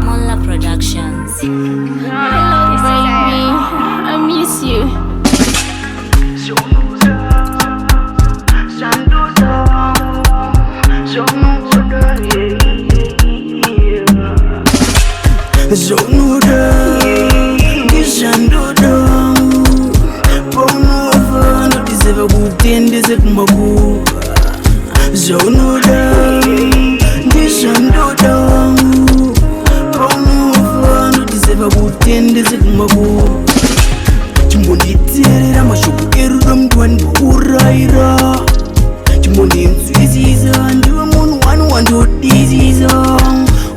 Mola Productions. Hello, baby. I miss you. Zonuda, Gishandoda, Pono, no deserve good tenders at Mabu. Zonuda, Gishandoda, Pono, no deserve good tenders at Mabu. Chimbonitera, Mashukerum, one Uraira. Chimbondi Swiss, and you are one to disease.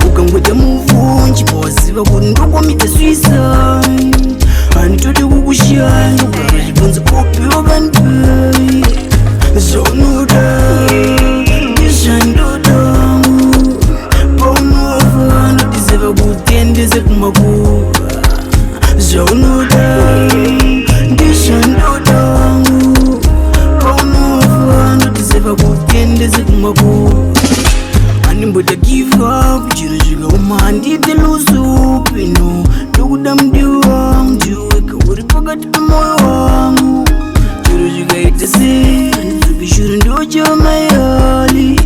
Ukamwita muvunji bosi vakundo kwamita swisa anitoti kukushaya ukazvibvunza kopi wakanpai zvonoda ndizvandoda paunofa ndodizeva kutendese kumakuva zvonoda ndizvandoda paunofa ndodizeva kutendese kumakuva But I give up, chiro chikauma handiti lusupino ndokuda mudi wangu uri pakati pemoyo wangu chiro chikaita sei handidzoki shure ndochamayali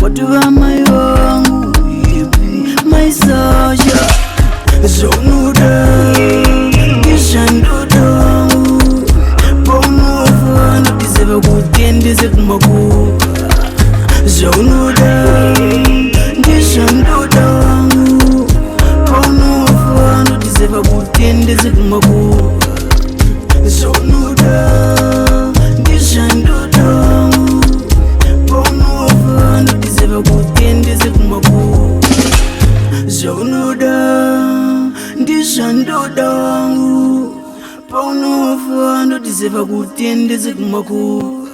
watova mai wangu ipi maisasha zvonoda ndizvandoda paunofa ndodizeva kutendese kumakuva zvonoda ndizvandoda paunofa ndodizeva kutendese kumakuva zvonoda ndizvandoda paunofa ndodizeva kutendese kumakuva zvonoda ndizvandoda paunofa ndodizeva kutendese kumakuva